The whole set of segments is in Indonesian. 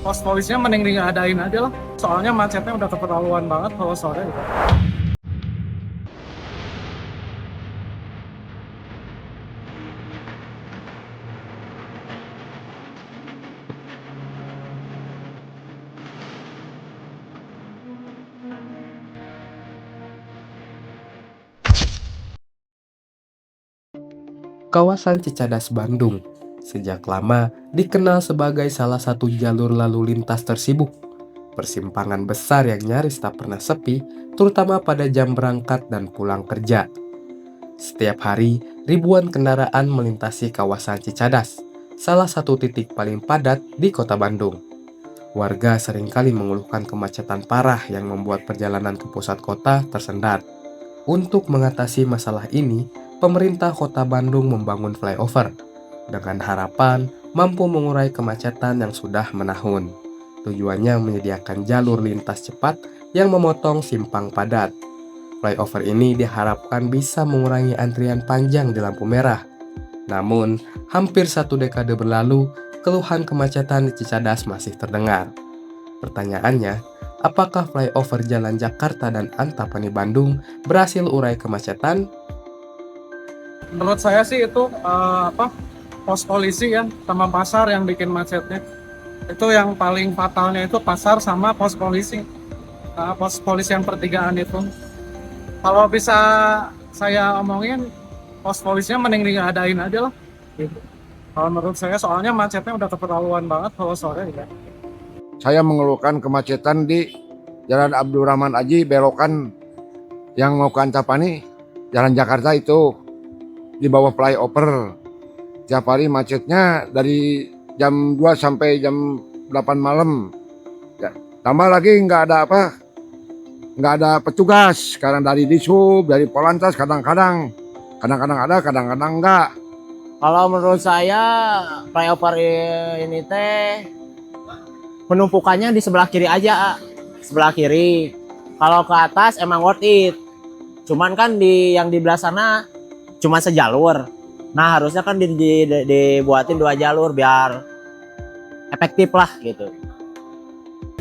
Pos polisinya mending diadain aja lah. Soalnya macetnya udah keterlaluan banget kalau sore gitu. Kawasan Cicadas, Bandung, sejak lama dikenal sebagai salah satu jalur lalu lintas tersibuk. Persimpangan besar yang nyaris tak pernah sepi, terutama pada jam berangkat dan pulang kerja. Setiap hari, ribuan kendaraan melintasi kawasan Cicadas, salah satu titik paling padat di kota Bandung. Warga seringkali mengeluhkan kemacetan parah yang membuat perjalanan ke pusat kota tersendat. Untuk mengatasi masalah ini, pemerintah kota Bandung membangun flyover dengan harapan mampu mengurai kemacetan yang sudah menahun. Tujuannya menyediakan jalur lintas cepat yang memotong simpang padat. Flyover ini diharapkan bisa mengurangi antrian panjang di lampu merah. Namun, hampir satu dekade berlalu, keluhan kemacetan di Cicadas masih terdengar. Pertanyaannya, apakah flyover Jalan Jakarta dan Antapani Bandung berhasil urai kemacetan? Menurut saya sih itu pos polisi ya sama pasar yang bikin macetnya. Itu yang paling fatalnya itu pasar sama pos polisi. Pos polisi yang pertigaan itu. Kalau bisa saya omongin, pos polisinya mending diadain aja lah. Gitu. Kalau menurut saya soalnya macetnya udah keterlaluan banget kalau sore ya. Saya mengeluhkan kemacetan di Jalan Abdurrahman Aji belokan yang mau ke Antapani, Jalan Jakarta itu di bawah flyover. Tiap hari macetnya dari jam 2 sampai jam 8 malam. Ya, tambah lagi nggak ada petugas. Sekarang dari Disub, dari Polantas kadang-kadang ada, kadang-kadang enggak. Kalau menurut saya flyover ini teh penumpukannya di sebelah kiri aja, sebelah kiri. Kalau ke atas emang worth it. Cuman kan yang di belah sana cuma sejalur. Nah harusnya kan dibuatin 2 jalur biar efektif lah gitu.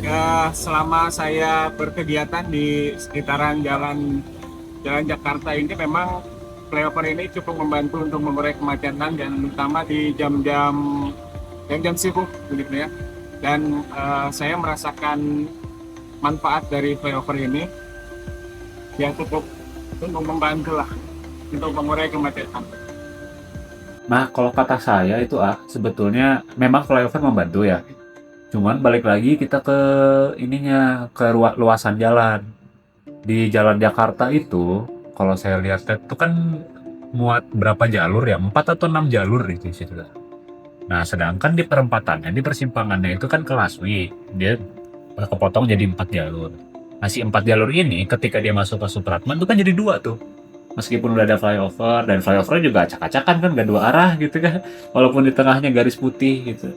Ya, selama saya berkegiatan di sekitaran Jalan Jakarta ini memang flyover ini cukup membantu untuk mengurai kemacetan dan terutama di jam-jam sibuk begitu ya. Dan saya merasakan manfaat dari flyover ini yang cukup membantu lah untuk mengurai kemacetan. Nah, kalau kata saya itu sebetulnya memang flyover membantu ya. Cuman balik lagi kita ke ke luasan jalan. Di Jalan Jakarta itu, kalau saya lihat itu kan muat berapa jalur ya? 4 atau 6 jalur di situ. Nah, sedangkan di perempatannya, di persimpangannya itu kan kelaswi. Dia kepotong jadi 4 jalur. Nah, si 4 jalur ini ketika dia masuk ke Supratman itu kan jadi 2 tuh. Meskipun udah ada flyover, dan flyover juga acak-acakan kan, gak 2 arah gitu kan. Walaupun di tengahnya garis putih gitu.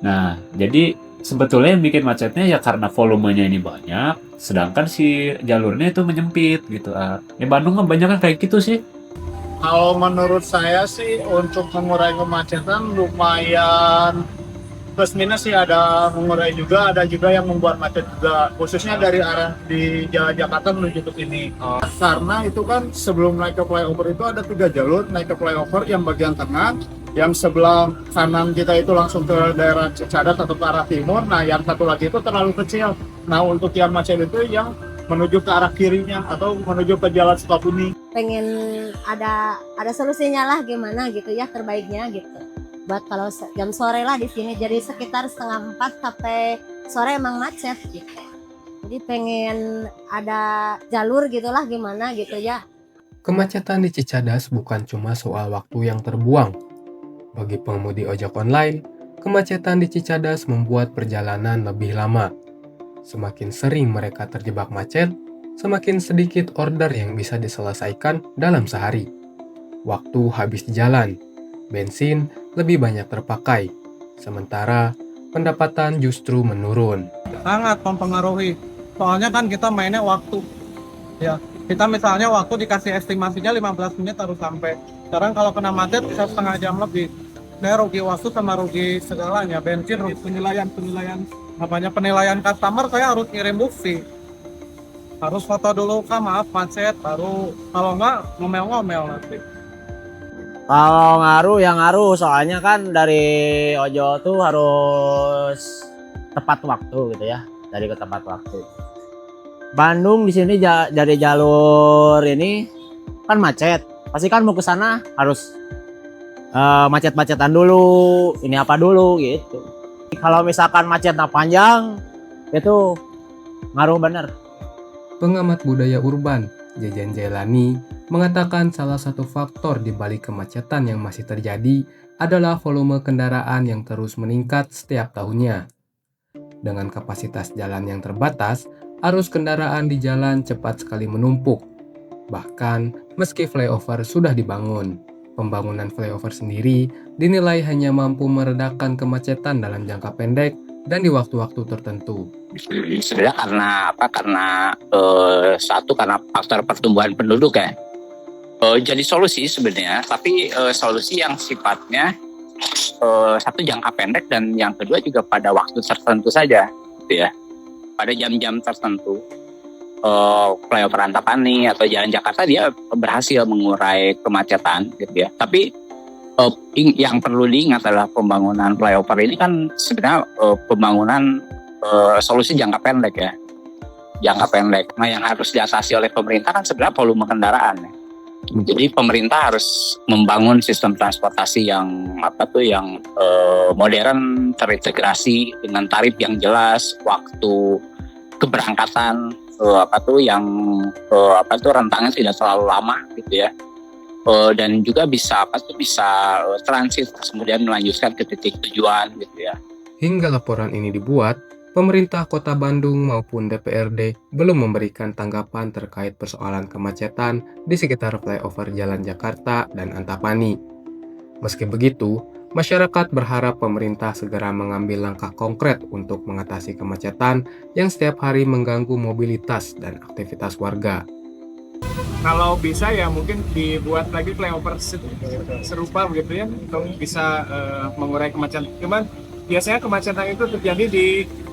Nah, jadi sebetulnya yang bikin macetnya ya karena volumenya ini banyak, sedangkan si jalurnya itu menyempit gitu. Di Bandung kan banyak kan kayak gitu sih. Kalau menurut saya sih untuk mengurai kemacetan lumayan plus minus sih, ada mengurai juga, ada juga yang membuat macet juga, khususnya dari arah di Jalan Jakarta menuju ke sini. Karena itu kan sebelum naik ke flyover itu ada 3 jalur naik ke flyover, yang bagian tengah, yang sebelah kanan kita itu langsung ke daerah Cicadas atau ke arah timur. Nah yang satu lagi itu terlalu kecil. Nah untuk yang macet itu yang menuju ke arah kirinya atau menuju ke Jalan Sukabumi. Pengen ada solusinya lah gimana gitu ya, terbaiknya gitu. Buat kalau jam sore lah di sini, jadi sekitar 3:30 sampai sore emang macet gitu. Jadi pengen ada jalur gitulah gimana gitu ya. Kemacetan di Cicadas bukan cuma soal waktu yang terbuang. Bagi pengemudi ojek online, kemacetan di Cicadas membuat perjalanan lebih lama. Semakin sering mereka terjebak macet, semakin sedikit order yang bisa diselesaikan dalam sehari. Waktu habis di jalan, bensin lebih banyak terpakai, sementara pendapatan justru menurun. Sangat mempengaruhi. Soalnya kan kita mainnya waktu. Ya, kita misalnya waktu dikasih estimasinya 15 menit harus sampai. Sekarang kalau kena macet bisa setengah jam lebih. Nah, rugi waktu sama rugi segalanya. Bensin, rugi penilaian namanya penilaian customer, saya harus ngirim bukti, harus foto dulu kak, maaf macet, baru kalau nggak ngomel-ngomel nanti. Kalau ngaruh ya ngaruh, soalnya kan dari ojol tuh harus tepat waktu gitu ya, dari ke tepat waktu. Bandung di sini dari jalur ini kan macet, pasti kan mau ke sana harus macet-macetan dulu, ini apa dulu gitu. Kalau misalkan macetnya panjang, itu ngaruh bener. Pengamat budaya urban, Jejen Jailani, mengatakan salah satu faktor di balik kemacetan yang masih terjadi adalah volume kendaraan yang terus meningkat setiap tahunnya. Dengan kapasitas jalan yang terbatas, arus kendaraan di jalan cepat sekali menumpuk. Bahkan, meski flyover sudah dibangun, pembangunan flyover sendiri dinilai hanya mampu meredakan kemacetan dalam jangka pendek dan di waktu-waktu tertentu. Sebenarnya karena apa? Karena satu karena faktor pertumbuhan penduduk ya. Jadi solusi sebenarnya, tapi solusi yang sifatnya satu jangka pendek dan yang kedua juga pada waktu tertentu saja, gitu ya. Pada jam-jam tertentu, flyover Antapani atau Jalan Jakarta dia berhasil mengurai kemacetan, gitu ya. Tapi yang perlu diingat adalah pembangunan flyover ini kan sebenarnya pembangunan solusi jangka pendek ya, jangka pendek. Nah yang harus diatasi oleh pemerintah kan sebenarnya volume kendaraan. Ya. Jadi pemerintah harus membangun sistem transportasi yang modern, terintegrasi dengan tarif yang jelas, waktu keberangkatan rentangnya tidak terlalu lama gitu ya. Dan juga bisa transit kemudian melanjutkan ke titik tujuan gitu ya. Hingga laporan ini dibuat, pemerintah Kota Bandung maupun DPRD belum memberikan tanggapan terkait persoalan kemacetan di sekitar flyover Jalan Jakarta dan Antapani. Meski begitu, masyarakat berharap pemerintah segera mengambil langkah konkret untuk mengatasi kemacetan yang setiap hari mengganggu mobilitas dan aktivitas warga. Kalau bisa ya mungkin dibuat lagi flyover serupa begitu ya, untuk bisa mengurai kemacetan. Cuman biasanya kemacetan itu terjadi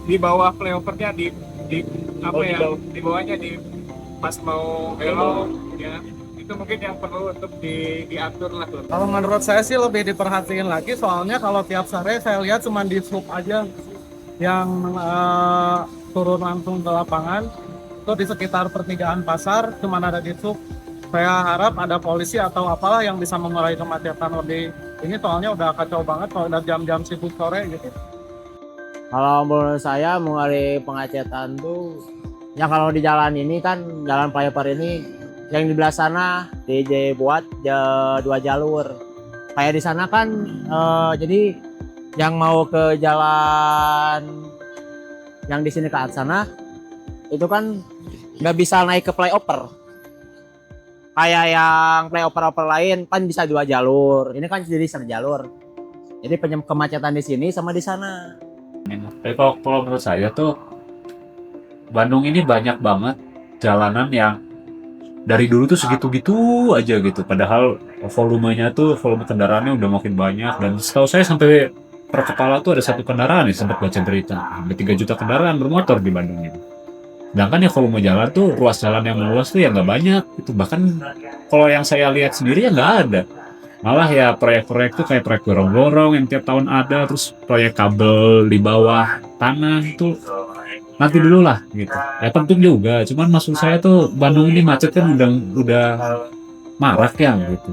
di bawah flyovernya, di bawahnya, pas mau belok ya. Itu mungkin yang perlu untuk diatur lah tuh. Kalau menurut saya sih lebih diperhatiin lagi, soalnya kalau tiap sore saya lihat cuma di sub aja yang turun langsung ke lapangan. Itu di sekitar pertigaan pasar cuma ada di sub. Saya harap ada polisi atau apalah yang bisa mengurai kemacetan lebih ini, soalnya udah kacau banget kalau udah jam-jam sibuk sore gitu. Kalau menurut saya mengurai kemacetan tuh ya kalau di jalan ini kan, jalan flyover ini yang di belah sana dibuat 2 jalur. Kayak di sana kan jadi yang mau ke jalan yang di sini ke arah sana itu kan nggak bisa naik ke flyover. Kayak yang flyover lain kan bisa 2 jalur. Ini kan jadi 1 jalur. Jadi kemacetan di sini sama di sana. Tapi kalau menurut saya tuh Bandung ini banyak banget jalanan yang dari dulu tuh segitu-gitu aja gitu. Padahal volume kendaraannya udah makin banyak. Dan setahu saya sampai per kepala tuh ada 1 kendaraan nih, sempat baca berita. Ada 3 juta kendaraan bermotor di Bandung ini. Sedangkan ya volume jalan tuh, ruas jalan yang meluas tuh ya nggak banyak. Itu bahkan kalau yang saya lihat sendiri ya nggak ada. Malah ya proyek-proyek tuh kayak proyek gorong-gorong yang tiap tahun ada, terus proyek kabel di bawah tanah itu nanti dulu lah gitu. Ya penting juga, cuman maksud saya tuh Bandung ini macet kan udah marak ya gitu.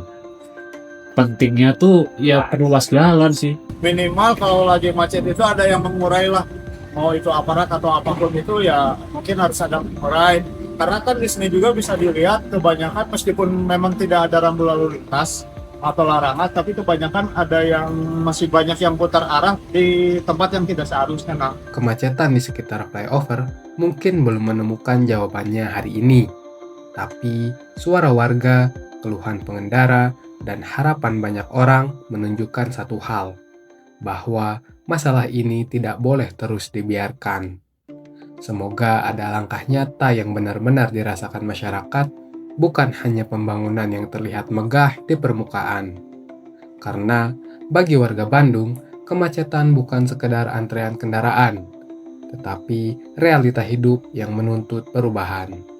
Pentingnya tuh ya perluas jalan sih. Minimal kalau lagi macet itu ada yang mengurai lah. Mau itu aparat atau apapun itu ya mungkin harus ada mengurai. Karena kan di sini juga bisa dilihat kebanyakan meskipun memang tidak ada rambu lalu lintas atau larangan, tapi kebanyakan ada yang masih banyak yang putar arah di tempat yang tidak seharusnya. Nah, Kemacetan di sekitar flyover mungkin belum menemukan jawabannya hari ini. Tapi suara warga, keluhan pengendara, dan harapan banyak orang menunjukkan satu hal, bahwa masalah ini tidak boleh terus dibiarkan. Semoga ada langkah nyata yang benar-benar dirasakan masyarakat, bukan hanya pembangunan yang terlihat megah di permukaan. Karena bagi warga Bandung, kemacetan bukan sekedar antrean kendaraan, tetapi realita hidup yang menuntut perubahan.